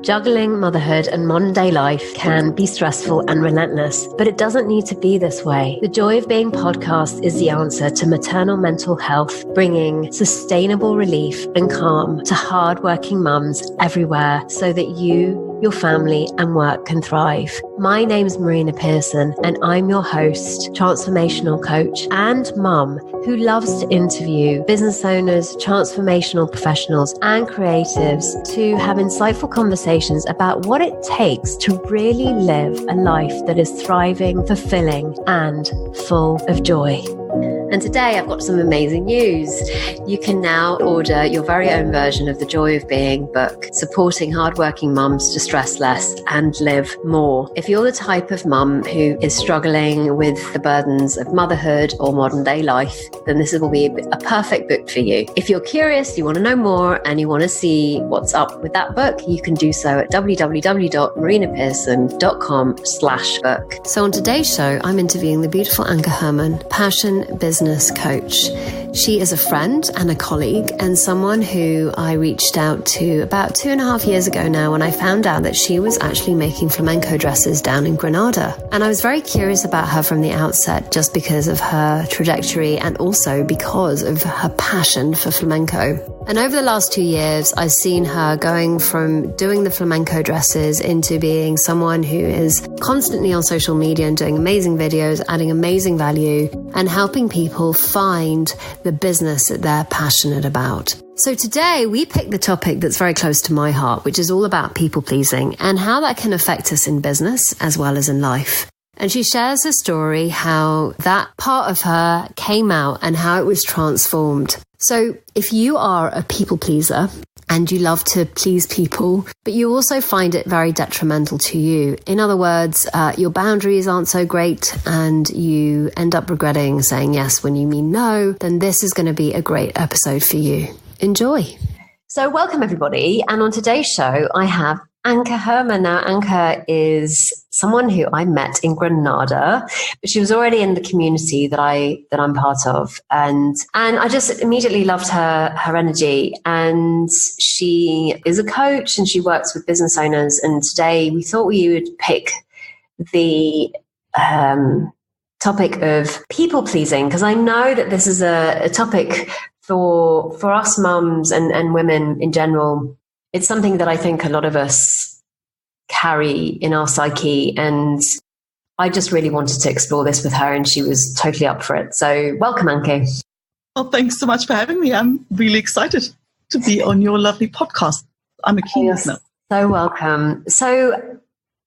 Juggling motherhood and modern day life can be stressful and relentless, but it doesn't need to be this way. The Joy of Being podcast is the answer to maternal mental health, bringing sustainable relief and calm to hardworking mums everywhere so that you, your family and work can thrive. My name's Marina Pearson and I'm your host, transformational coach and mum who loves to interview business owners, transformational professionals and creatives to have insightful conversations about what it takes to really live a life that is thriving, fulfilling and full of joy. And today I've got some amazing news. You can now order your very own version of the Joy of Being book, supporting hardworking mums to stress less and live more. If you're the type of mum who is struggling with the burdens of motherhood or modern day life, then this will be a perfect book for you. If you're curious, you want to know more and you want to see what's up with that book, you can do so at www.marinapearson.com/book. So on today's show, I'm interviewing the beautiful Anke Herrmann, passion business coach. She is a friend and a colleague and someone who I reached out to about 2.5 years ago now when I found out that she was actually making flamenco dresses down in Granada. And I was very curious about her from the outset just because of her trajectory and also because of her passion for flamenco. And over the last 2 years, I've seen her going from doing the flamenco dresses into being someone who is constantly on social media and doing amazing videos, adding amazing value and helping people find the business that they're passionate about. So today we picked the topic that's very close to my heart, which is all about people pleasing and how that can affect us in business as well as in life. And she shares a story how that part of her came out and how it was transformed. So if you are a people pleaser and you love to please people, but you also find it very detrimental to you, in other words, your boundaries aren't so great and you end up regretting saying yes when you mean no, then this is going to be a great episode for you. Enjoy. So welcome everybody. And on today's show, I have Anke Herrmann. Now, Anke is someone who I met in Granada, but she was already in the community that I'm part of. And I just immediately loved her energy. And she is a coach and she works with business owners. And today we thought we would pick the topic of people pleasing, because I know that this is a topic for us mums and women in general. It's something that I think a lot of us carry in our psyche, and I just really wanted to explore this with her, and she was totally up for it. So welcome, Anke. Well, thanks so much for having me. I'm really excited to be on your lovely podcast. I'm a keen listener. So welcome. So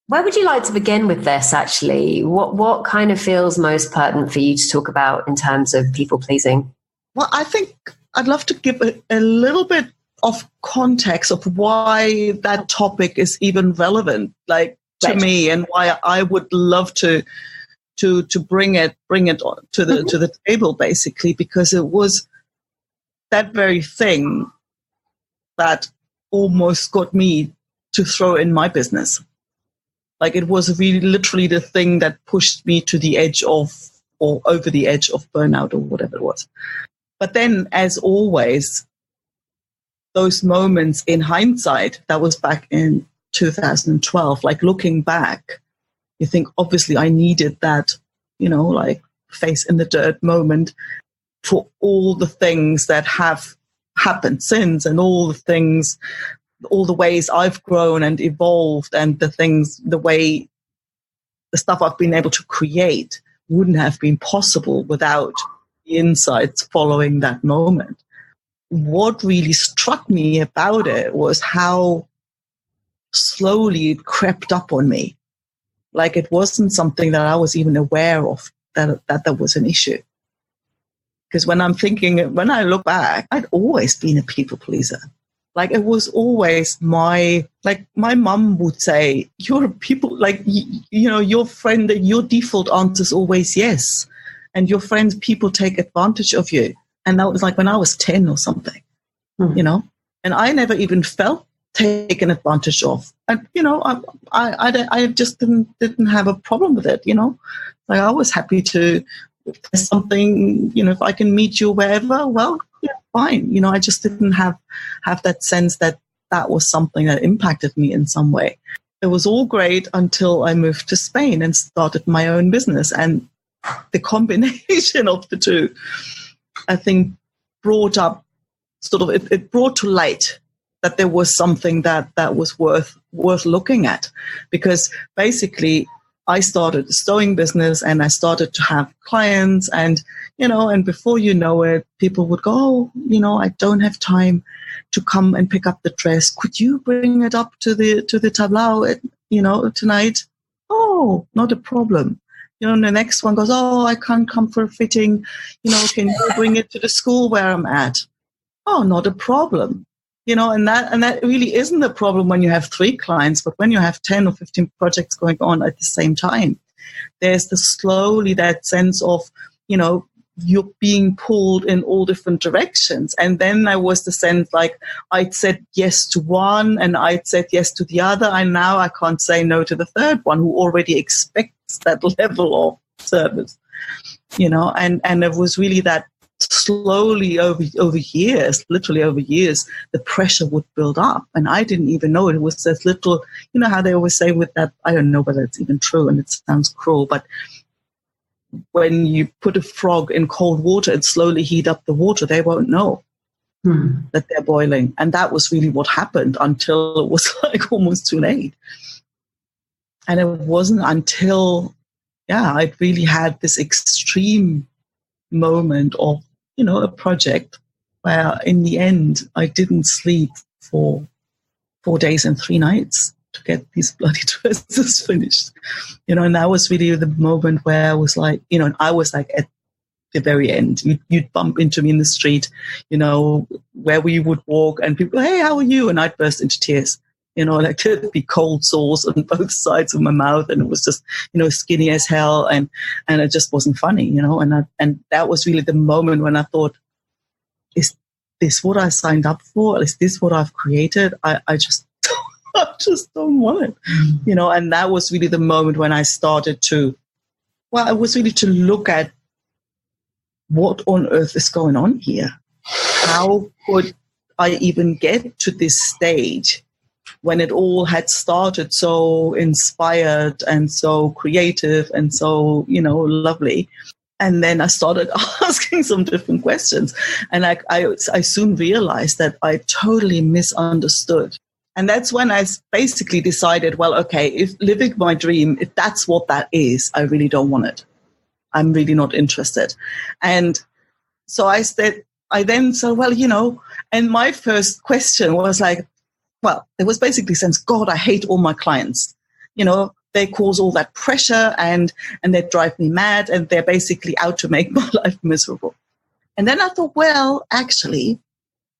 where would you like to begin with this, actually? What kind of feels most pertinent for you to talk about in terms of people pleasing? Well, I think I'd love to give a little bit of context of why that topic is even relevant, to me, and why I would love to bring it to the table, basically, because it was that very thing that almost got me to throw in my business. Like, it was really literally the thing that pushed me to the edge of, or over the edge of burnout or whatever it was. But then, as always, those moments in hindsight, that was back in 2012, like looking back, you think, obviously I needed that, face in the dirt moment for all the things that have happened since, and all the ways I've grown and evolved, and the stuff I've been able to create wouldn't have been possible without the insights following that moment. What really struck me about it was how slowly it crept up on me. Like, it wasn't something that I was even aware of, that was an issue. Because when I look back, I'd always been a people pleaser. Like, it was always my mum would say, you're a people, your friend, your default answer is always yes. And your friends, people take advantage of you. And that was like when I was 10 or something, and I never even felt taken advantage of. And, I just didn't have a problem with it, Like, I was happy to, if there's something, if I can meet you wherever, well, yeah, fine. I just didn't have that sense that that was something that impacted me in some way. It was all great until I moved to Spain and started my own business. And the combination of the two, I think, brought up it brought to light that there was something that was worth looking at. Because basically I started a sewing business and I started to have clients, and, and before you know it, people would go, oh, I don't have time to come and pick up the dress. Could you bring it up to the tableau, tonight? Oh, not a problem. The next one goes, oh, I can't come for a fitting. Can you bring it to the school where I'm at? Oh, not a problem. And that really isn't a problem when you have 3 clients, but when you have 10 or 15 projects going on at the same time, there's slowly that sense of, you're being pulled in all different directions. And then there was the sense like I'd said yes to one and I'd said yes to the other, and now I can't say no to the third one who already expects that level of service, and it was really that slowly over years, literally over years, the pressure would build up. And I didn't even know it. It was this little, how they always say with that, I don't know whether it's even true and it sounds cruel, but when you put a frog in cold water and slowly heat up the water, they won't know that they're boiling. And that was really what happened until it was like almost too late. And it wasn't until, I'd really had this extreme moment of, a project where in the end I didn't sleep for 4 days and 3 nights to get these bloody dresses finished, and that was really the moment where I was like, and I was like at the very end. You'd bump into me in the street, where we would walk and people, hey, how are you? And I'd burst into tears, like there'd be cold sores on both sides of my mouth, and it was just, skinny as hell, and it just wasn't funny, and that was really the moment when I thought, is this what I signed up for? Is this what I've created? I just don't want it, and that was really the moment when I started to, it was really to look at what on earth is going on here. How could I even get to this stage when it all had started so inspired and so creative and so, lovely? And then I started asking some different questions. And I soon realized that I totally misunderstood. And that's when I basically decided, well, okay, if living my dream, if that's what that is, I really don't want it. I'm really not interested. And so I then said, well, and my first question was like, well, it was basically since, God, I hate all my clients. They cause all that pressure and they drive me mad, and they're basically out to make my life miserable. And then I thought, well, actually,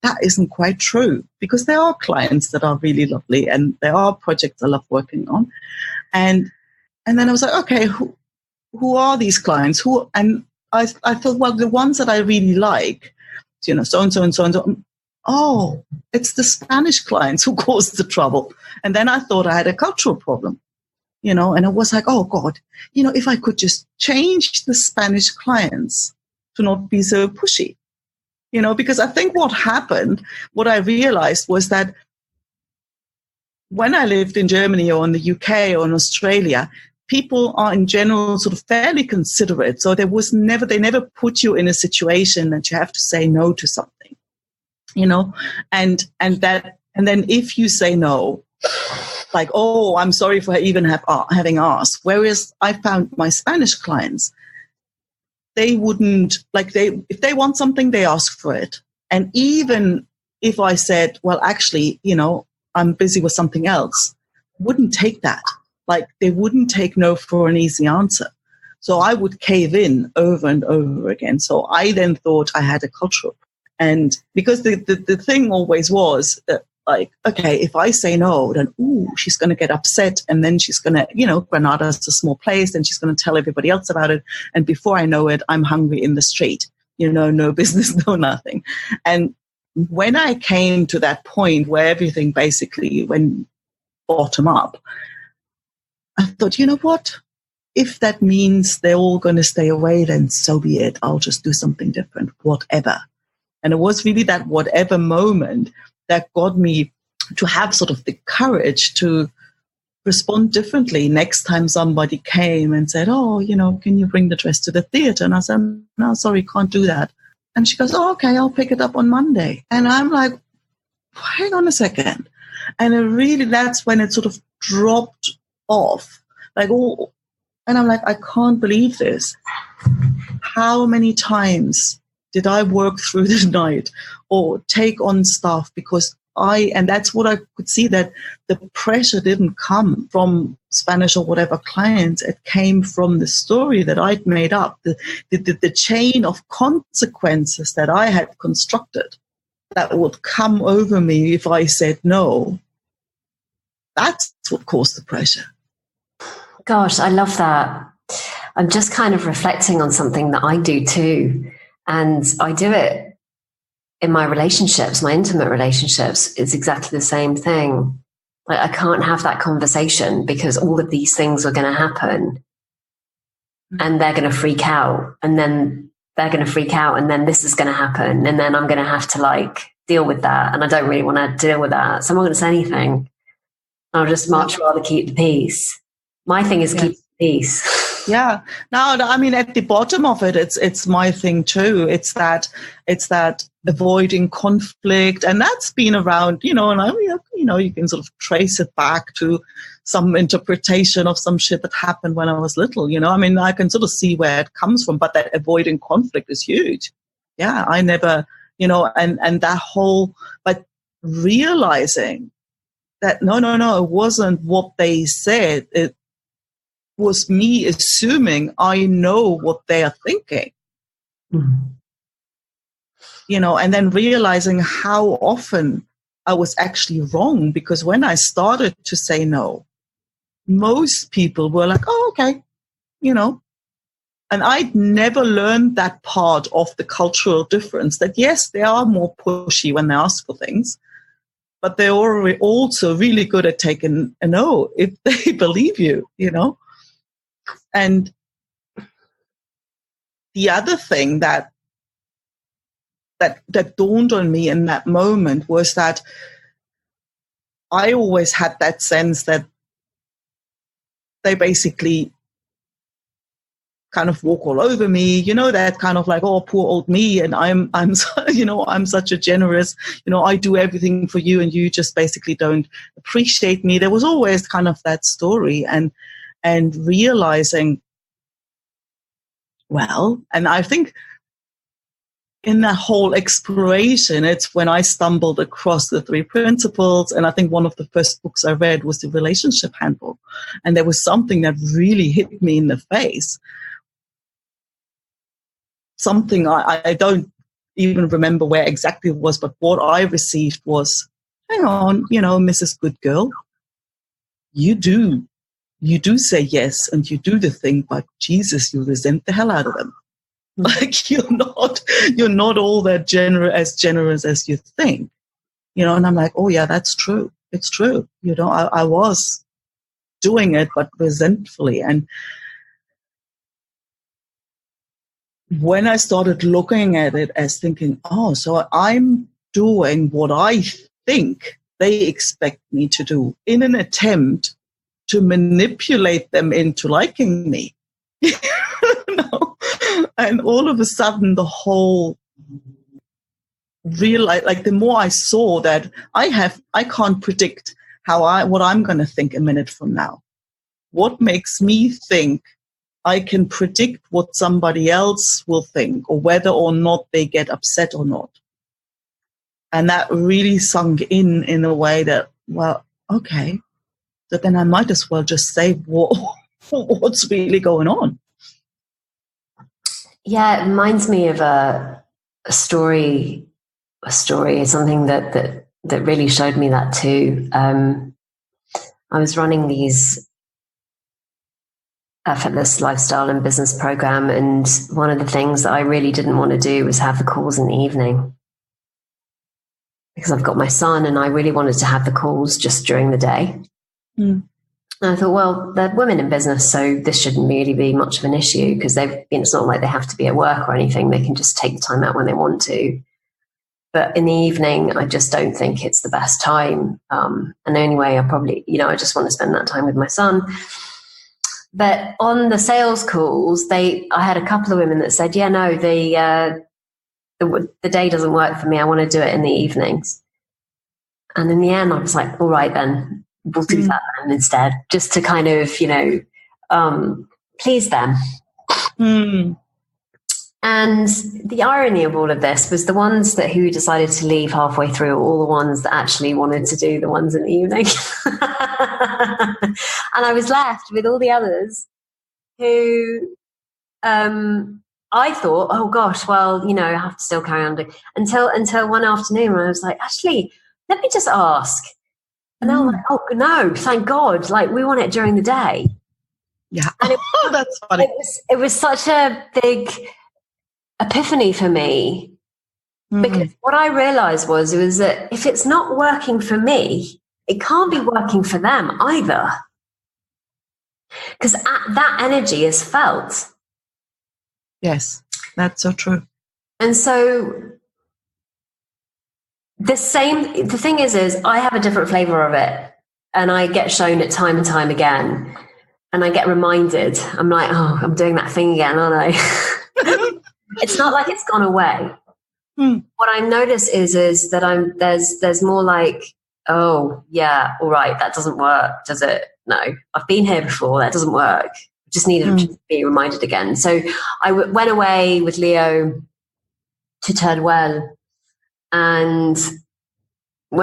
that isn't quite true, because there are clients that are really lovely and there are projects I love working on. And then I was like, okay, who are these clients? And I thought, well, the ones that I really like, so-and-so and so-and-so. Oh, it's the Spanish clients who caused the trouble. And then I thought I had a cultural problem, and it was like, oh God, if I could just change the Spanish clients to not be so pushy, because I think what I realized was that when I lived in Germany or in the UK or in Australia, people are in general sort of fairly considerate. So they never put you in a situation that you have to say no to something. And then if you say no, like, oh, I'm sorry for even having asked. Whereas I found my Spanish clients, they wouldn't, if they want something, they ask for it. And even if I said, well, actually, I'm busy with something else, wouldn't take that. Like, they wouldn't take no for an easy answer. So I would cave in over and over again. So I then thought I had a cultural. And because the thing always was that, like, okay, if I say no, then, she's going to get upset. And then she's going to, Granada's a small place, and she's going to tell everybody else about it. And before I know it, I'm hungry in the street, no business, no nothing. And when I came to that point where everything basically went bottom up, I thought, you know what? If that means they're all going to stay away, then so be it. I'll just do something different, whatever. And it was really that whatever moment that got me to have sort of the courage to respond differently next time somebody came and said, oh, can you bring the dress to the theater? And I said, no, sorry, can't do that. And she goes, oh, okay, I'll pick it up on Monday. And I'm like, hang on a second. And that's when it sort of dropped off. Like, oh, and I'm like, I can't believe this. How many times did I work through the night or take on stuff because and that's what I could see, that the pressure didn't come from Spanish or whatever clients. It came from the story that I'd made up, the chain of consequences that I had constructed that would come over me if I said no. That's what caused the pressure. Gosh, I love that. I'm just kind of reflecting on something that I do too. And I do it in my relationships, my intimate relationships. It's exactly the same thing. Like, I can't have that conversation because all of these things are going to happen and they're going to freak out. And then they're going to freak out and then this is going to happen. And then I'm going to have to deal with that. And I don't really want to deal with that. So I'm not going to say anything. I'll just much rather keep the peace. My thing is keep the peace. Yeah. No, I mean, at the bottom of it, it's my thing too. It's that avoiding conflict, and that's been around, and you can sort of trace it back to some interpretation of some shit that happened when I was little. I mean, I can sort of see where it comes from, but that avoiding conflict is huge. Yeah, I never, and that whole, but realizing that no, it wasn't what they said. It was me assuming I know what they are thinking. Mm-hmm. And then realizing how often I was actually wrong, because when I started to say no, most people were like, oh, okay, and I'd never learned that part of the cultural difference, that yes, they are more pushy when they ask for things, but they're also really good at taking a no if they believe you, And the other thing that dawned on me in that moment was that I always had that sense that they basically kind of walk all over me, that kind of like, oh, poor old me, and I'm I'm such a generous, I do everything for you and you just basically don't appreciate me. There was always kind of that story, and realizing, well, and I think in that whole exploration, it's when I stumbled across the 3 principles. And I think one of the first books I read was the Relationship Handbook. And there was something that really hit me in the face. Something I don't even remember where exactly it was, but what I received was, hang on, Mrs. Good Girl, you do say yes and you do the thing, but Jesus, you resent the hell out of them. Like you're not all that generous as you think, and I'm like, oh yeah, that's true. It's true. I was doing it, but resentfully. And when I started looking at it as thinking, oh, so I'm doing what I think they expect me to do in an attempt to manipulate them into liking me. And all of a sudden the whole the more I saw that I can't predict what I'm going to think a minute from now. What makes me think I can predict what somebody else will think, or whether or not they get upset or not. And that really sunk in a way that, well, okay, so then I might as well just say what's really going on. Yeah, it reminds me of a story, something that really showed me that too. I was running these effortless lifestyle and business program, and one of the things that I really didn't want to do was have the calls in the evening, because I've got my son and I really wanted to have the calls just during the day. And I thought, well, they're women in business, so this shouldn't really be much of an issue, because it's not like they have to be at work or anything. They can just take the time out when they want to. But in the evening, I just don't think it's the best time. And anyway, I probably, I just want to spend that time with my son. But on the sales calls, I had a couple of women that said, yeah, no, the day doesn't work for me. I want to do it in the evenings. And in the end, I was like, all right, then we'll do that then instead, just to kind of, please them. And the irony of all of this was the ones who decided to leave halfway through, all the ones that actually wanted to do the ones in the evening. And I was left with all the others who I thought, oh gosh, well, I have to still carry on doing until one afternoon when I was like, actually, let me just ask. And they were like, oh no, thank God, like we want it during the day. Yeah. And that's funny. It was such a big epiphany for me, because what I realized was that if it's not working for me, it can't be working for them either, because that energy is felt. Yes, that's so true. And so the thing is I have a different flavor of it, and I get shown it time and time again, and I get reminded. I'm like, oh, I'm doing that thing again, aren't I? It's not like it's gone away. What I notice is that there's more like, oh yeah, all right, that doesn't work, does it? No, I've been here before. That doesn't work. Just needed to be reminded again. So I went away with Leo to Teruel and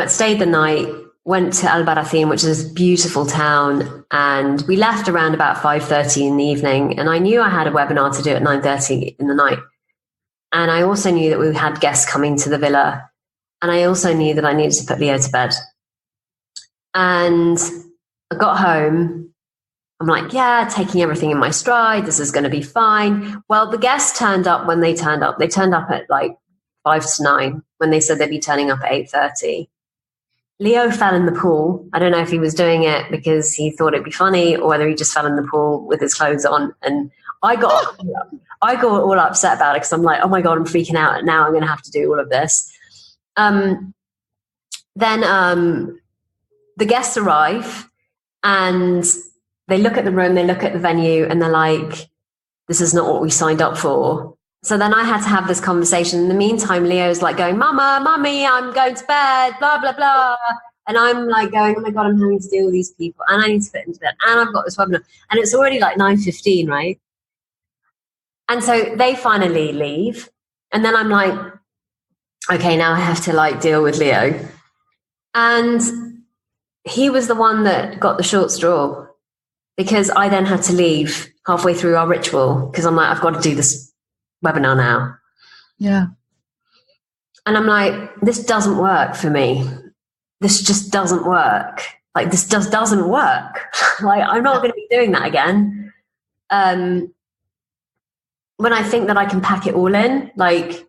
stayed the night. Went to Albarracin, which is a beautiful town, and we left around about 5:30 in the evening. And I knew I had a webinar to do at 9:30 in the night. And I also knew that we had guests coming to the villa. And I also knew that I needed to put Leo to bed. And I got home. I'm like, yeah, taking everything in my stride. This is going to be fine. Well, the guests turned up when they turned up. They turned up at like 5 to 9 when they said they'd be turning up at 8:30. Leo fell in the pool. I don't know if he was doing it because he thought it'd be funny or whether he just fell in the pool with his clothes on. And I got all upset about it because I'm like, oh my God, I'm freaking out. And now I'm going to have to do all of this. Then the guests arrive and they look at the room, they look at the venue, and they're like, this is not what we signed up for. So then I had to have this conversation. In the meantime, Leo's like going, Mama, Mummy, I'm going to bed, blah, blah, blah. And I'm like going, oh my God, I'm having to deal with these people. And I need to fit into bed. And I've got this webinar. And it's already like 9:15, right? And so they finally leave. And then I'm like, okay, now I have to like deal with Leo. And he was the one that got the short straw, because I then had to leave halfway through our ritual because I'm like, I've got to do this webinar now. Yeah. And I'm like, this doesn't work for me. This just doesn't work. Like, this doesn't work. Like, I'm not going to be doing that again. When I think that I can pack it all in, like,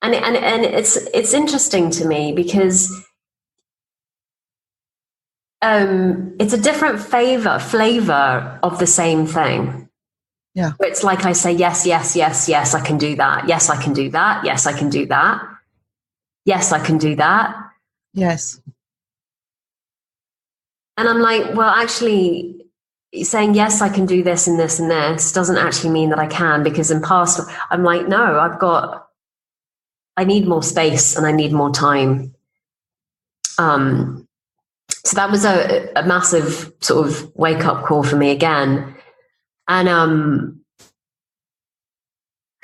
and it's interesting to me because it's a different flavor of the same thing. Yeah. It's like I say, yes, yes, yes, yes, I can do that. Yes, I can do that. Yes, I can do that. Yes, I can do that. Yes. And I'm like, well, actually, saying, yes, I can do this and this and this doesn't actually mean that I can, because in past, I'm like, no, I need more space and I need more time. So that was a massive sort of wake up call for me again. And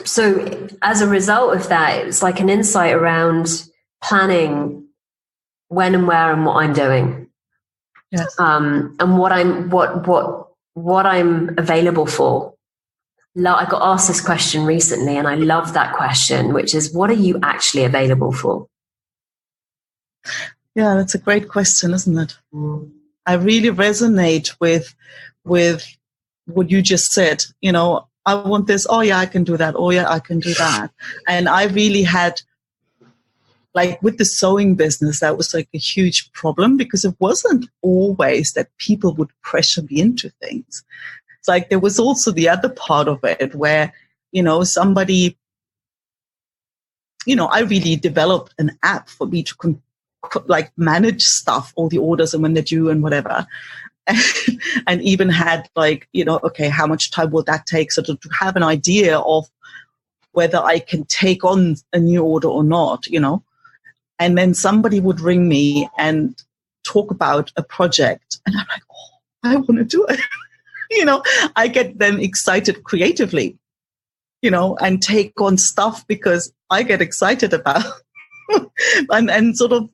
so as a result of that, it's like an insight around planning when and where and what I'm doing. Yes. And what I'm available for. I got asked this question recently, and I love that question, which is, what are you actually available for? Yeah, that's a great question, isn't it? I really resonate with what you just said. You know, I want this. Oh yeah, I can do that. Oh yeah, I can do that. And I really had, like with the sewing business, that was like a huge problem, because it wasn't always that people would pressure me into things. It's like there was also the other part of it where, you know, somebody I really developed an app for me to like manage stuff, all the orders and when they're due and whatever. And even had like, okay, how much time will that take? So to have an idea of whether I can take on a new order or not, and then somebody would ring me and talk about a project. And I'm like, oh, I want to do it. I get then excited creatively, and take on stuff because I get excited about and sort of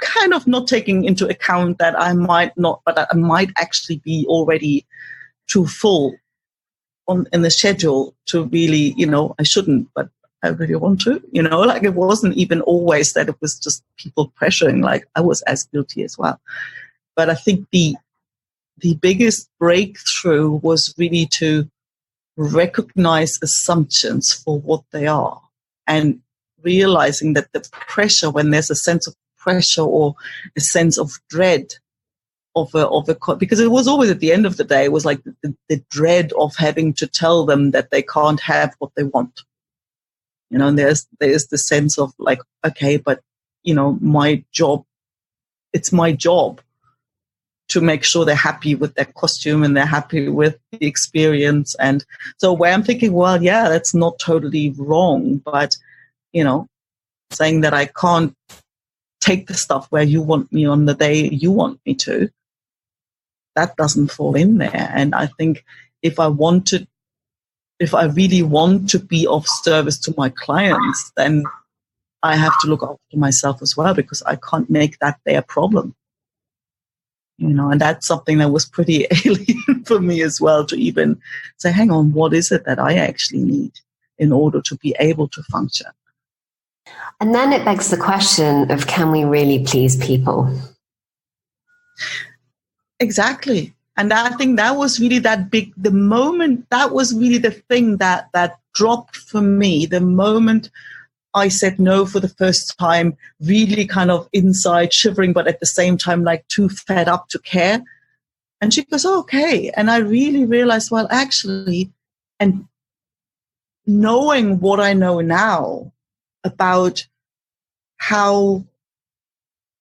kind of not taking into account that I might not, but I might actually be already too full in the schedule to really, I shouldn't, but I really want to, like it wasn't even always that it was just people pressuring, like I was as guilty as well. But I think the biggest breakthrough was really to recognize assumptions for what they are and realizing that the pressure, when there's a sense of pressure or a sense of dread because it was always at the end of the day, it was like the dread of having to tell them that they can't have what they want. And there's the sense of like, okay, but my job, it's my job to make sure they're happy with their costume and they're happy with the experience. And so where I'm thinking, well, yeah, that's not totally wrong, but saying that I can't take the stuff where you want me on the day you want me to, that doesn't fall in there. And I think if I really want to be of service to my clients, then I have to look after myself as well, because I can't make that their problem. And that's something that was pretty alien for me as well, to even say, hang on, what is it that I actually need in order to be able to function? And then it begs the question of, can we really please people? Exactly. And I think that was really that was really the thing that dropped for me. The moment I said no for the first time, really kind of inside shivering, but at the same time, like too fed up to care. And she goes, oh, okay. And I really realized, well, actually, and knowing what I know now about how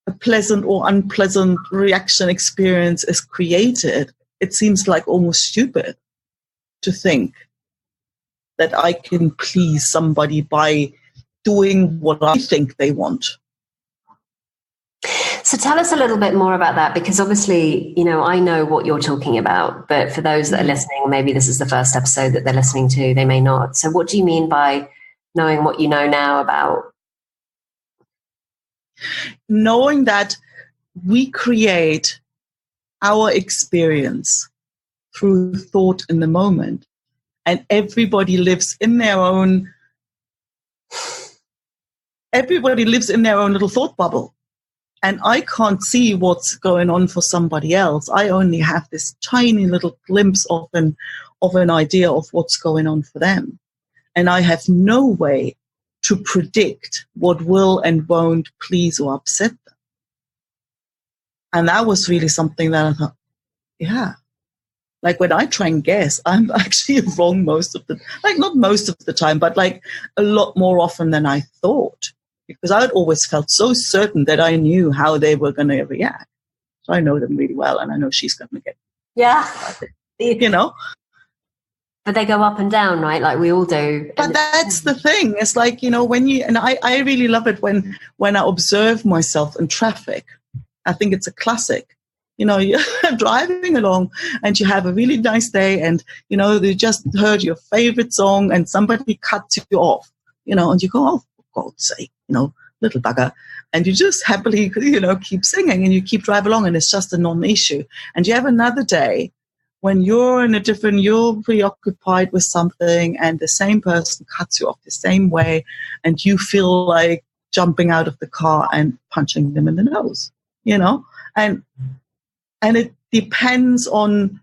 a pleasant or unpleasant reaction experience is created, it seems like almost stupid to think that I can please somebody by doing what I think they want. So tell us a little bit more about that, because obviously, I know what you're talking about, but for those that are listening, maybe this is the first episode that they're listening to, they may not. So what do you mean by knowing what you know now about? Knowing that we create our experience through thought in the moment, and everybody lives in their own little thought bubble. And I can't see what's going on for somebody else. I only have this tiny little glimpse of an idea of what's going on for them. And I have no way to predict what will and won't please or upset them. And that was really something that I thought, yeah. Like when I try and guess, I'm actually wrong most of the, like not most of the time, but like a lot more often than I thought. Because I had always felt so certain that I knew how they were going to react. So I know them really well, and I know she's going to get But they go up and down, right? Like we all do. But that's the thing. It's like, when you, and I really love it when I observe myself in traffic. I think it's a classic. You're driving along and you have a really nice day, and, you just heard your favorite song and somebody cuts you off, and you go, oh, for God's sake, little bugger. And you just happily, keep singing and you keep driving along, and it's just a non-issue. And you have another day when you're preoccupied with something and the same person cuts you off the same way, and you feel like jumping out of the car and punching them in the nose, and it depends on,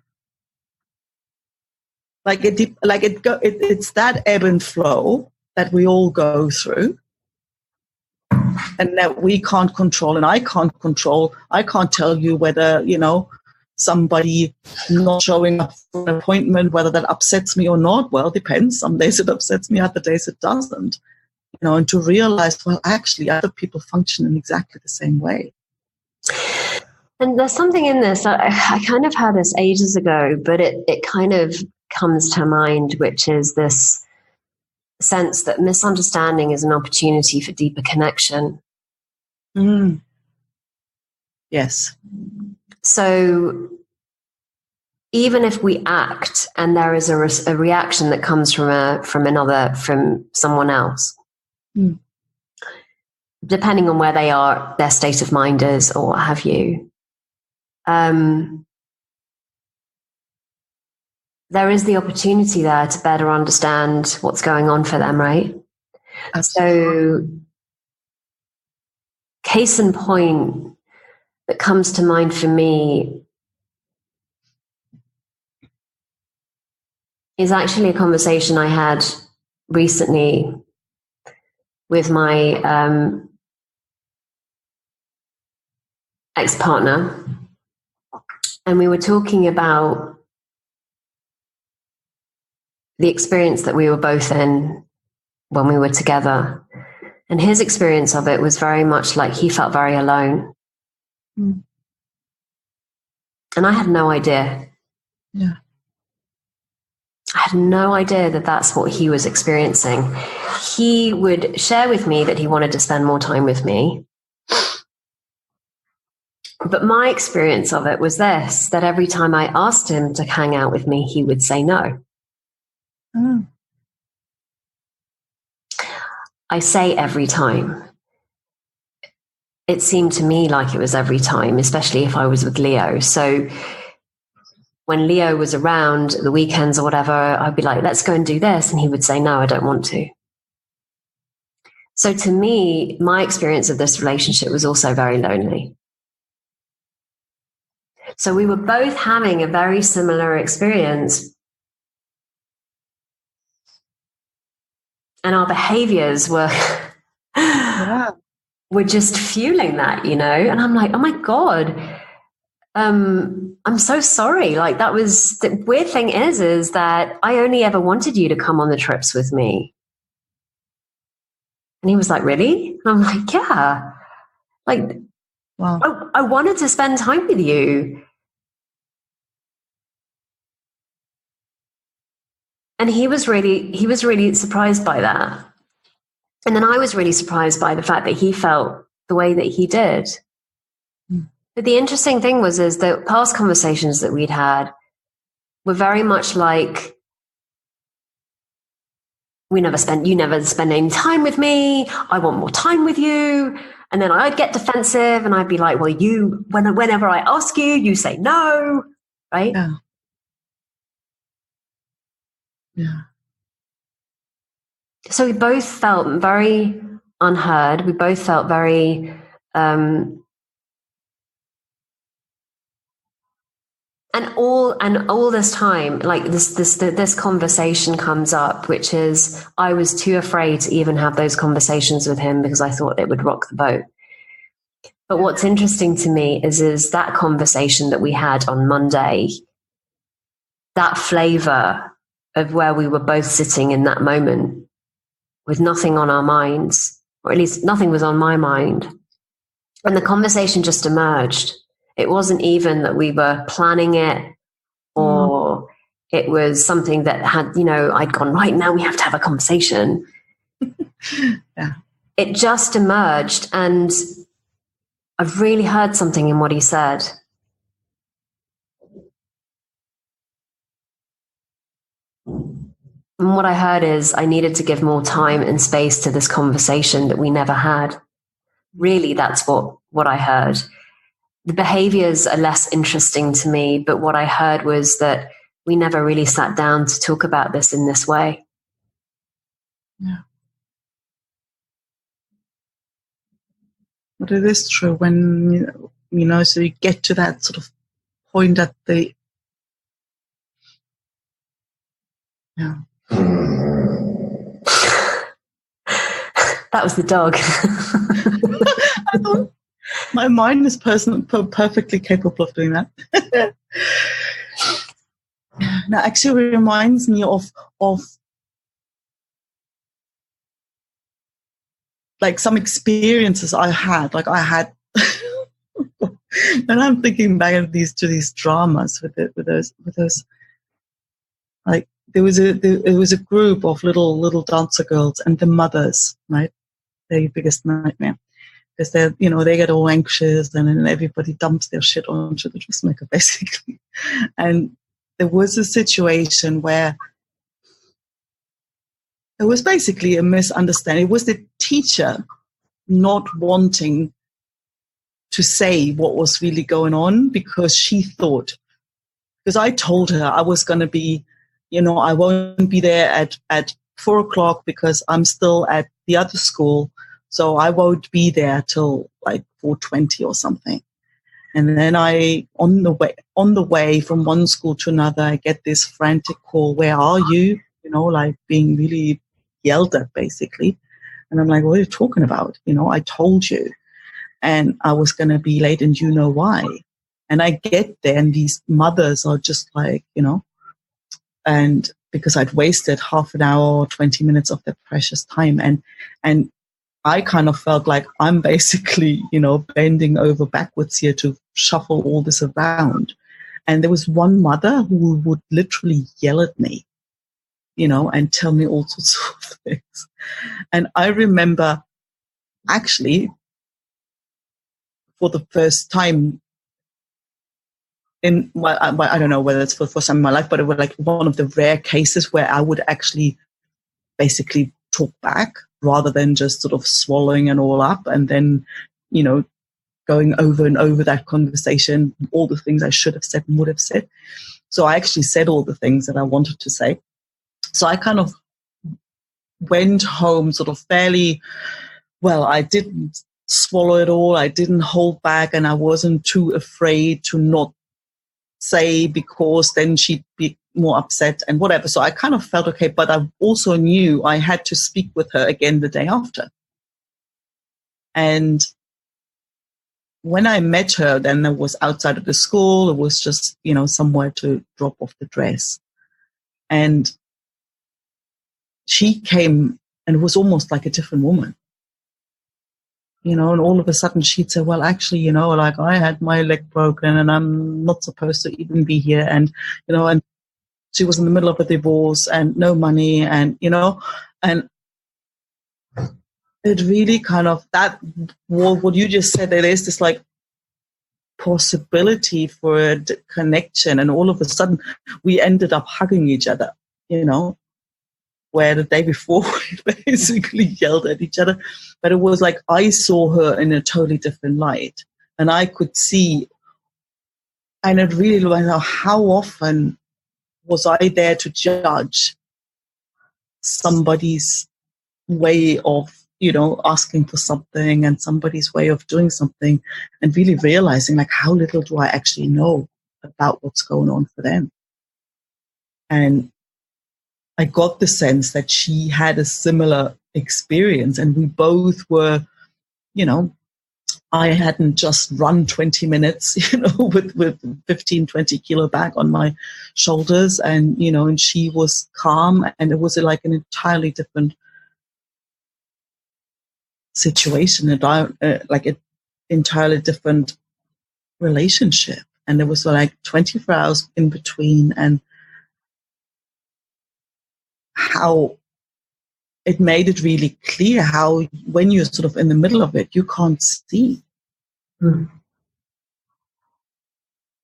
it's that ebb and flow that we all go through, and that we can't control, and I can't control. I can't tell you whether, somebody not showing up for an appointment, whether that upsets me or not. Well, it depends. Some days it upsets me, other days it doesn't. and to realize, well, actually, other people function in exactly the same way. And there's something in this, I kind of heard this ages ago, but it kind of comes to mind, which is this sense that misunderstanding is an opportunity for deeper connection. Mm. Yes. So even if we act and there is a reaction that comes from someone else, depending on where they are, their state of mind is, or what have you, there is the opportunity there to better understand what's going on for them, right? Absolutely. So, case in point that comes to mind for me is actually a conversation I had recently with my ex-partner. And we were talking about the experience that we were both in when we were together. And his experience of it was very much like he felt very alone. Mm. And I had no idea. Yeah. I had no idea that that's what he was experiencing. He would share with me that he wanted to spend more time with me. But my experience of it was this, that every time I asked him to hang out with me, he would say no. Mm. I say every time. It seemed to me like it was every time, especially if I was with Leo. So when Leo was around the weekends or whatever, I'd be like, let's go and do this. And he would say, no, I don't want to. So to me, my experience of this relationship was also very lonely. So we were both having a very similar experience. And our behaviors were, were just fueling that, And I'm like, oh my God, I'm so sorry. Like that was, the weird thing is that I only ever wanted you to come on the trips with me. And he was like, really? And I'm like, yeah. Like, wow. I wanted to spend time with you. And he was really surprised by that. And then I was really surprised by the fact that he felt the way that he did. Mm. But the interesting thing is that past conversations that we'd had were very much like, you never spend any time with me. I want more time with you. And then I'd get defensive and I'd be like, well, whenever I ask you, you say no, right? Yeah. Yeah. So we both felt very unheard. We both felt very, and all this time, like this conversation comes up, which is I was too afraid to even have those conversations with him because I thought it would rock the boat. But what's interesting to me is that conversation that we had on Monday, that flavor of where we were both sitting in that moment with nothing on our minds, or at least nothing was on my mind. And the conversation just emerged. It wasn't even that we were planning it or it was something that had, I'd gone, right now we have to have a conversation. Yeah. It just emerged, and I've really heard something in what he said. And what I heard is I needed to give more time and space to this conversation that we never had. Really, that's what I heard. The behaviors are less interesting to me, but what I heard was that we never really sat down to talk about this in this way. Yeah. But it is true when, so you get to that sort of point at the, yeah. That was the dog. My mind is perfectly capable of doing that. Now, actually reminds me of like some experiences I had, and I'm thinking back at these dramas with those, like there was a group of little dancer girls and the mothers, right? Their biggest nightmare, because they get all anxious, and then everybody dumps their shit onto the dressmaker basically. And there was a situation where it was basically a misunderstanding. It was the teacher not wanting to say what was really going on, because she thought, because I told her I was going to be, I won't be there at 4:00 because I'm still at the other school. So I won't be there till like 4:20 or something. And then on the way from one school to another, I get this frantic call, "Where are you?" Like being really yelled at basically. And I'm like, "What are you talking about? I told you." And I was going to be late, and you know why. And I get there, and these mothers are just like, and because I'd wasted half an hour or 20 minutes of their precious time. And I kind of felt like I'm basically, bending over backwards here to shuffle all this around. And there was one mother who would literally yell at me, and tell me all sorts of things. And I remember actually, for the first time I don't know whether it's for the first time in my life, but it was like one of the rare cases where I would actually basically talk back rather than just sort of swallowing it all up and then, going over and over that conversation, all the things I should have said and would have said. So I actually said all the things that I wanted to say. So I kind of went home sort of fairly well. I didn't swallow it all. I didn't hold back, and I wasn't too afraid to not say, because then she'd be more upset and whatever. So I kind of felt okay, but I also knew I had to speak with her again the day after. And when I met her, then it was outside of the school. It was just, somewhere to drop off the dress. And she came, and it was almost like a different woman. And all of a sudden she'd say, "Well, actually, like I had my leg broken and I'm not supposed to even be here." And, and she was in the middle of a divorce and no money, and, and it really kind of, that, what you just said, there is this like possibility for a connection. And all of a sudden we ended up hugging each other, where the day before we basically yelled at each other. But it was like I saw her in a totally different light, and I could see, and it really was, how often was I there to judge somebody's way of, asking for something and somebody's way of doing something, and really realizing like how little do I actually know about what's going on for them. And I got the sense that she had a similar experience, and we both were, I hadn't just run 20 minutes, with 15, 20 kilo bag on my shoulders, and, and she was calm, and it was like an entirely different situation, like an entirely different relationship. And there was like 24 hours in between, and how it made it really clear how when you're sort of in the middle of it, you can't see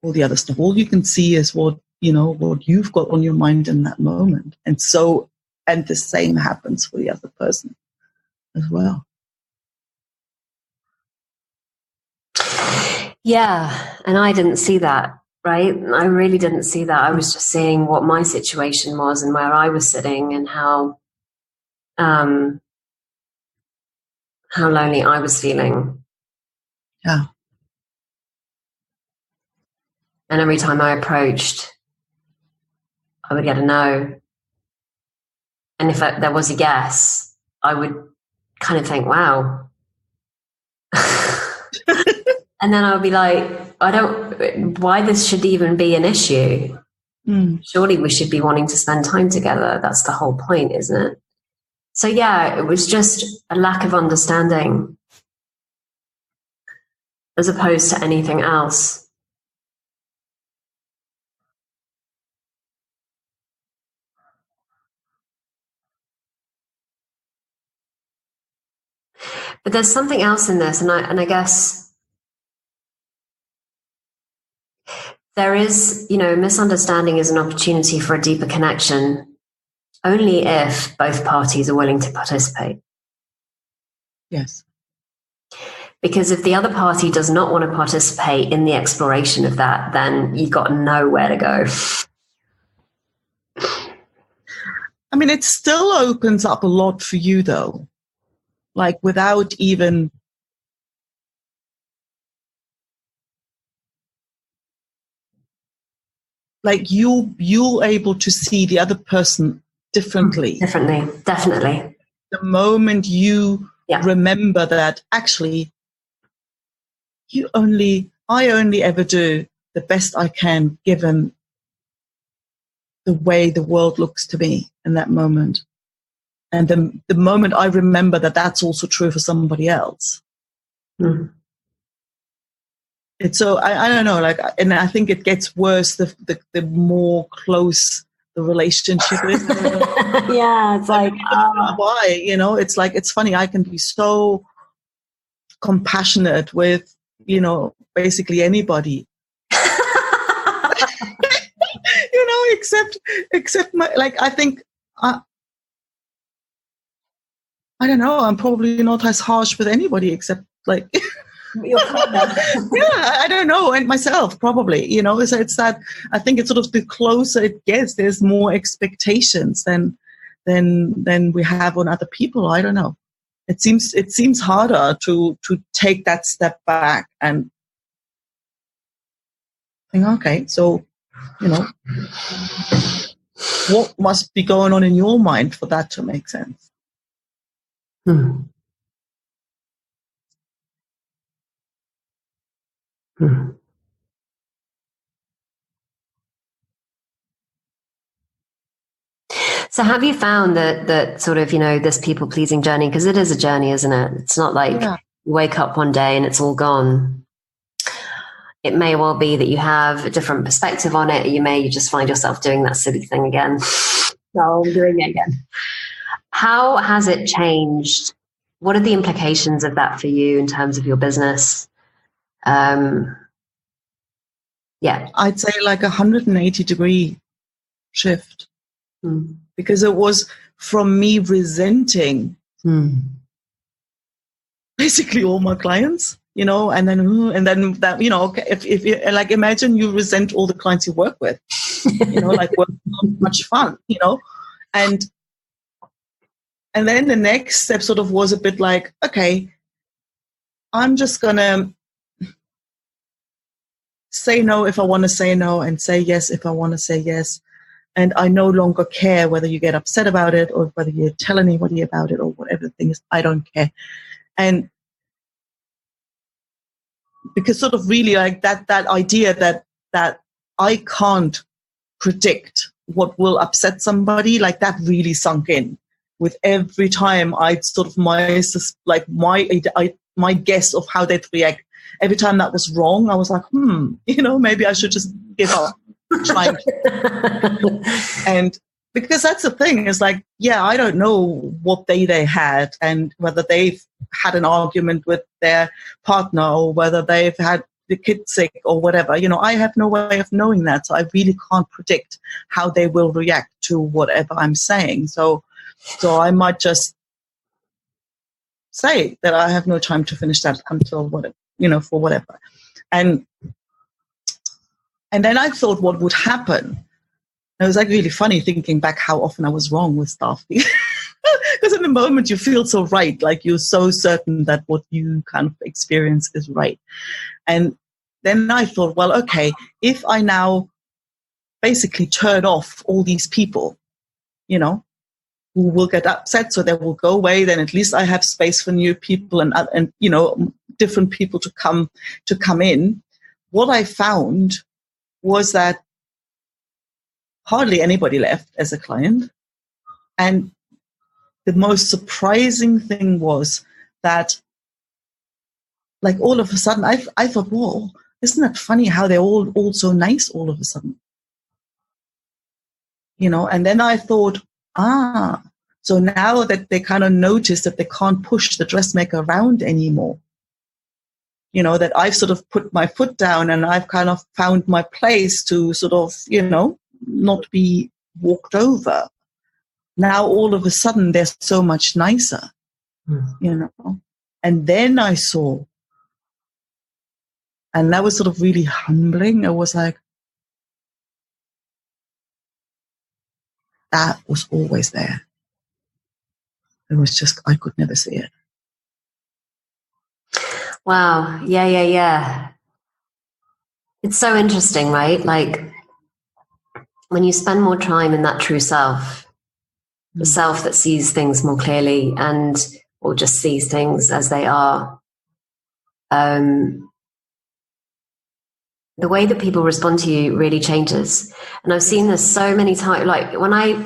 all the other stuff. All you can see is what you've got on your mind in that moment. And the same happens for the other person as well. Yeah. And I didn't see that, right? I really didn't see that. I was just seeing what my situation was and where I was sitting and how lonely I was feeling. Yeah. And every time I approached, I would get a no. And if there was a yes, I would kind of think, wow. And then I would be like, why this should even be an issue? Surely we should be wanting to spend time together. That's the whole point, isn't it? So yeah, it was just a lack of understanding as opposed to anything else. But there's something else in this, and I guess there is, misunderstanding is an opportunity for a deeper connection only if both parties are willing to participate. Yes. Because if the other party does not want to participate in the exploration of that, then you've got nowhere to go. I mean, it still opens up a lot for you, though. Like, without even like you're able to see the other person differently. Definitely. The moment you remember that actually I only ever do the best I can given the way the world looks to me in that moment. And the moment I remember that that's also true for somebody else. Mm. It's so, I don't know, like, and I think it gets worse the more close the relationship is. Yeah, it's like, why, it's like, it's funny. I can be so compassionate with, basically anybody. Except my, like, I think, I don't know, I'm probably not as harsh with anybody except, like, your partner. Yeah, I don't know, and myself probably, so it's that, I think it's sort of the closer it gets, there's more expectations than we have on other people. I don't know. It seems harder to take that step back and think, okay, so, what must be going on in your mind for that to make sense? Hmm. Hmm. So have you found that sort of, this people-pleasing journey, because it is a journey, isn't it? It's not like you wake up one day and it's all gone. It may well be that you have a different perspective on it. You just find yourself doing that silly thing again. No, I'm doing it again. How has it changed? What are the implications of that for you in terms of your business? Yeah. I'd say like 180-degree shift. Mm. Because it was from me resenting basically all my clients, and then that, okay, if you, like, imagine you resent all the clients you work with, like, work not much fun, and then the next step sort of was a bit like, okay, I'm just gonna say no if I want to say no and say yes if I want to say yes. And I no longer care whether you get upset about it or whether you tell anybody about it or whatever the thing is. I don't care. And because sort of really like that idea that I can't predict what will upset somebody, like that really sunk in with every time I'd sort of my guess of how they'd react. Every time that was wrong, I was like, maybe I should just give up. Trying and because that's the thing is like, I don't know what day they had and whether they've had an argument with their partner or whether they've had the kid sick or whatever. I have no way of knowing that, so I really can't predict how they will react to whatever I'm saying. So I might just say that I have no time to finish that until whatever, for whatever. And then I thought what would happen. It was like really funny thinking back how often I was wrong with stuff. Because in the moment you feel so right, like you're so certain that what you kind of experience is right. And then I thought, well, okay, if I now basically turn off all these people, who will get upset, so they will go away, then at least I have space for new people and different people to come in. What I found was that hardly anybody left as a client. And the most surprising thing was that, like, all of a sudden, I thought, whoa, isn't that funny how they're all so nice all of a sudden? And then I thought, so now that they kind of notice that they can't push the dressmaker around anymore, that I've sort of put my foot down and I've kind of found my place to sort of, not be walked over. Now all of a sudden they're so much nicer, And then I saw, and that was sort of really humbling. I was like, that was always there. It was just, I could never see it. Wow. Yeah. It's so interesting, right? Like, when you spend more time in that true self, the self that sees things more clearly or just sees things as they are, the way that people respond to you really changes. And I've seen this so many times. Like,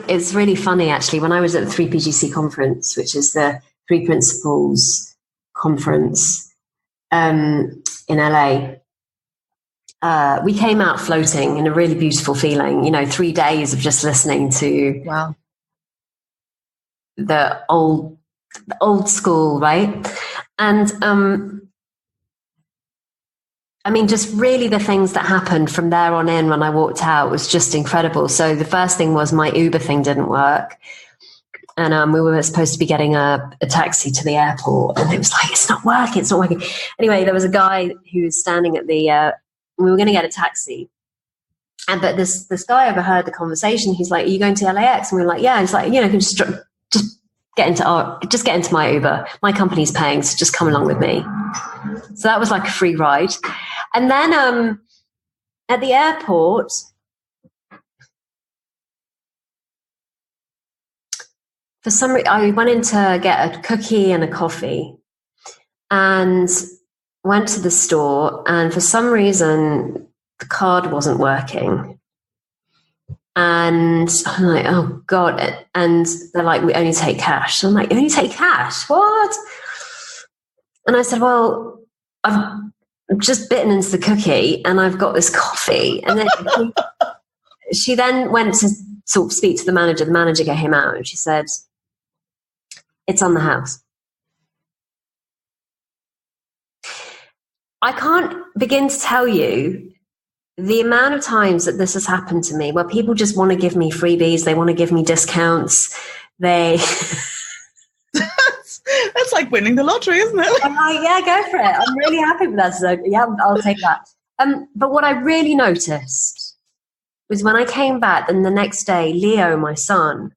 it's really funny, actually, when I was at the 3PGC conference, which is the Three Principles conference in LA, we came out floating in a really beautiful feeling, 3 days of just listening to the old school, right? And just really the things that happened from there on in when I walked out was just incredible. So the first thing was my Uber thing didn't work. And we were supposed to be getting a taxi to the airport. And it was like, it's not working. Anyway, there was a guy who was standing at we were going to get a taxi. But this guy overheard the conversation. He's like, are you going to LAX? And we were like, yeah. He's like, you can just get into my Uber. My company's paying, so just come along with me. So that was like a free ride. And then at the airport, for some reason, I went in to get a cookie and a coffee and went to the store. And for some reason, the card wasn't working. And I'm like, oh God. And they're like, we only take cash. So I'm like, you only take cash? What? And I said, well, I've just bitten into the cookie and I've got this coffee. And then she then went to sort of speak to the manager. The manager came out and she said, it's on the house. I can't begin to tell you the amount of times that this has happened to me where people just want to give me freebies. They want to give me discounts. That's like winning the lottery, isn't it? Yeah, go for it. I'm really happy with that. So yeah, I'll take that. But what I really noticed was when I came back, and the next day, Leo, my son,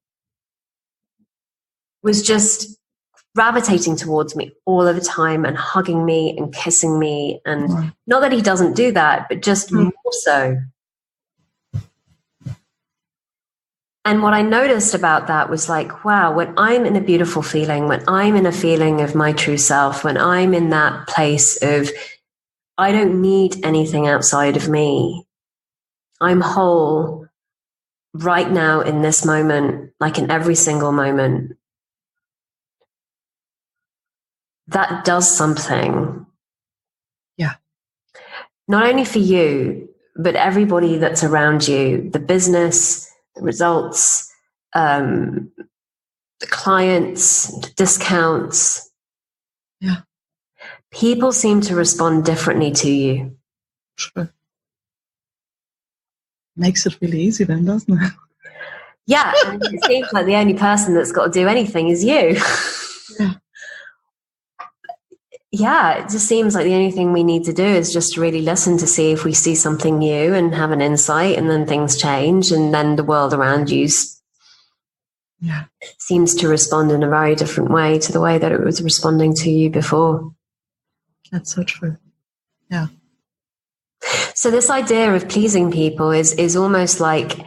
was just gravitating towards me all of the time and hugging me and kissing me. And not that he doesn't do that, but just more so. And what I noticed about that was like, wow, when I'm in a beautiful feeling, when I'm in a feeling of my true self, when I'm in that place of, I don't need anything outside of me. I'm whole right now in this moment, like in every single moment. That does something. Yeah. Not only for you, but everybody that's around you, the business, the results, the clients, the discounts. Yeah. People seem to respond differently to you. True. Makes it really easy then, doesn't it? Yeah. And it seems like the only person that's got to do anything is you. Yeah. Yeah, it just seems like the only thing we need to do is just really listen to see if we see something new and have an insight, and then things change, and then the world around you seems to respond in a very different way to the way that it was responding to you before. That's so true. Yeah. So this idea of pleasing people is almost like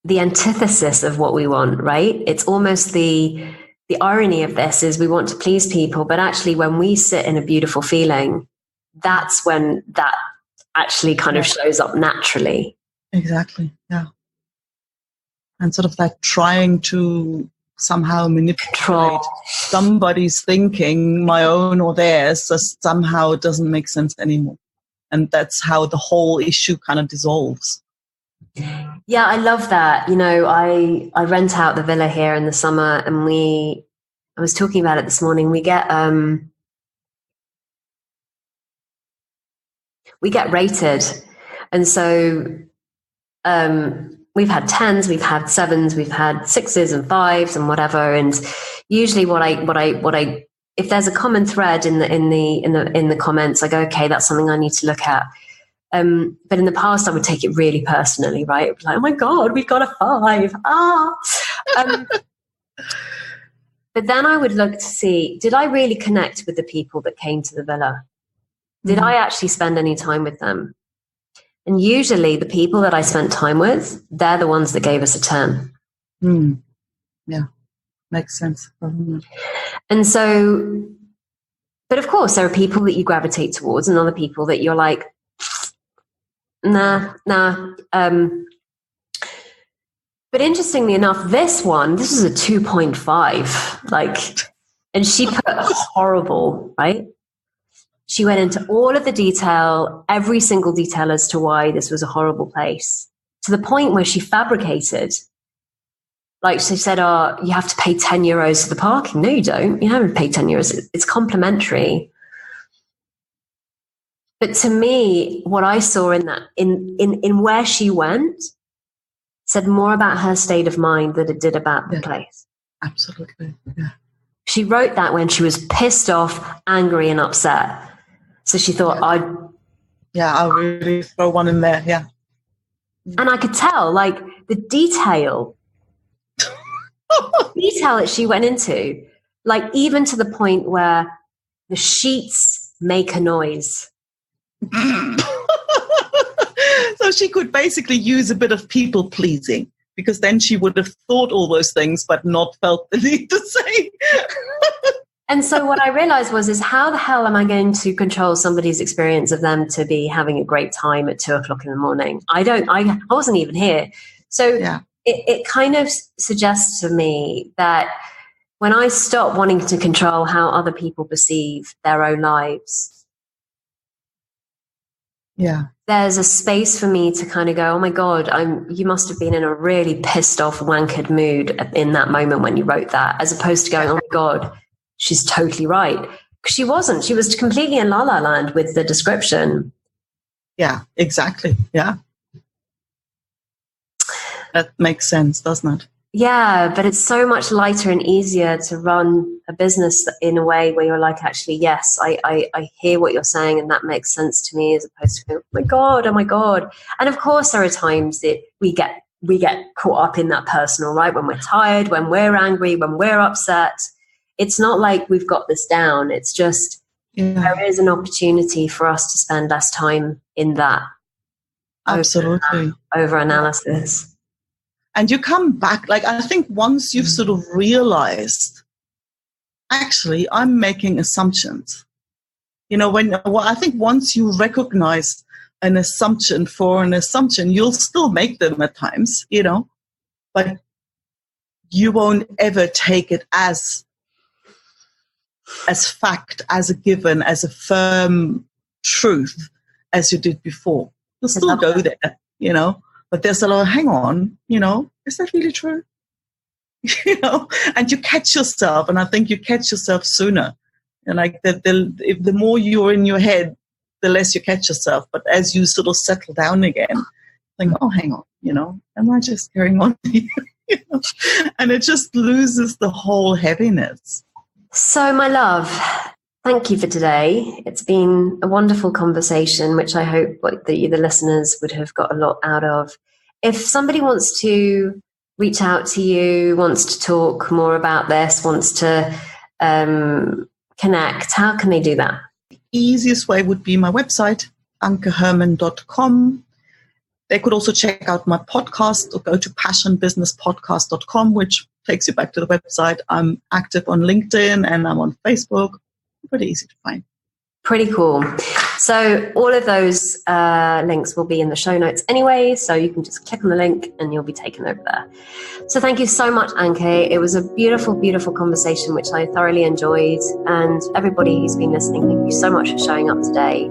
the antithesis of what we want, right? It's almost the irony of this is we want to please people, but actually when we sit in a beautiful feeling, that's when that actually kind of shows up naturally. Exactly. Yeah. And sort of like trying to somehow manipulate somebody's thinking, my own or theirs, just somehow doesn't make sense anymore. And that's how the whole issue kind of dissolves. Yeah, I love that. You know, I rent out the villa here in the summer, and I was talking about it this morning. We get rated, and so we've had 10s, we've had 7s, we've had 6s and 5s and whatever. And usually, what I if there's a common thread in the comments, I go, okay, that's something I need to look at. But in the past, I would take it really personally, right? It was like, oh my God, we've got a 5. But then I would look to see, did I really connect with the people that came to the villa? Did I actually spend any time with them? And usually the people that I spent time with, they're the ones that gave us a 10. Yeah, makes sense. And so, but of course, there are people that you gravitate towards and other people that you're like, nah. But interestingly enough, this is a 2.5, like, and she put horrible, right? She went into all of the detail, every single detail as to why this was a horrible place, to the point where she fabricated. Like she said, oh, you have to pay 10 euros for the parking. No, you don't. You haven't paid 10 euros. It's complimentary. But to me, what I saw in that, in where she went, said more about her state of mind than it did about the place. Absolutely. Yeah. She wrote that when she was pissed off, angry, and upset. So she thought, I'll really throw one in there. Yeah. And I could tell, like, the detail that she went into, like, even to the point where the sheets make a noise. So she could basically use a bit of people pleasing, because then she would have thought all those things but not felt the need to say. And so what I realized is how the hell am I going to control somebody's experience of them to be having a great time at 2:00 in the morning? I wasn't even here. So it kind of suggests to me that when I stop wanting to control how other people perceive their own lives, there's a space for me to kind of go, oh my God, you must have been in a really pissed off, wankered mood in that moment when you wrote that, as opposed to going, oh my God, she's totally right. Because she wasn't. She was completely in la la land with the description. Yeah, exactly. Yeah. That makes sense, doesn't it? Yeah, but it's so much lighter and easier to run a business in a way where you're like, actually, yes, I hear what you're saying and that makes sense to me, as opposed to going, oh my God. And of course there are times that we get caught up in that personal, right? When we're tired, when we're angry, when we're upset. It's not like we've got this down. It's just there is an opportunity for us to spend less time in that. Absolutely. Over analysis. And you come back, like, I think once you've sort of realized, actually, I'm making assumptions. You know, I think once you recognize an assumption for an assumption, you'll still make them at times, you know, but you won't ever take it as fact, as a given, as a firm truth as you did before. You'll still go there, you know. But there's a lot of, hang on, you know, is that really true? You know, and you catch yourself, and I think you catch yourself sooner. And like the more you're in your head, the less you catch yourself. But as you sort of settle down again, think, oh, hang on, you know, am I just carrying on? You know? And it just loses the whole heaviness. So, my love, thank you for today. It's been a wonderful conversation, which I hope the listeners would have got a lot out of. If somebody wants to reach out to you, wants to talk more about this, wants to connect, how can they do that? The easiest way would be my website, ankeherrmann.com. They could also check out my podcast or go to passionbusinesspodcast.com, which takes you back to the website. I'm active on LinkedIn and I'm on Facebook. Pretty easy to find. Pretty cool. So all of those links will be in the show notes anyway, so you can just click on the link and you'll be taken over there. So thank you so much, Anke. It was a beautiful, beautiful conversation, which I thoroughly enjoyed. And everybody who's been listening, thank you so much for showing up today.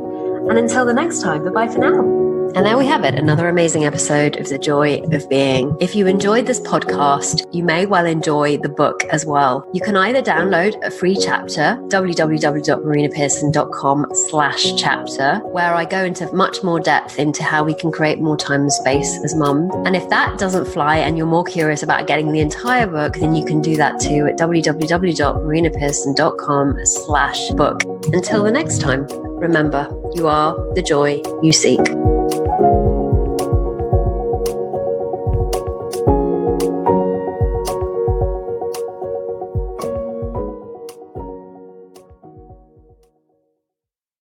And until the next time, bye-bye for now. And there we have it, another amazing episode of The Joy of Being. If you enjoyed this podcast, you may well enjoy the book as well. You can either download a free chapter, www.marinapearson.com/chapter, where I go into much more depth into how we can create more time and space as mum. And if that doesn't fly and you're more curious about getting the entire book, then you can do that too at www.marinapearson.com/book. Until the next time, remember, you are the joy you seek.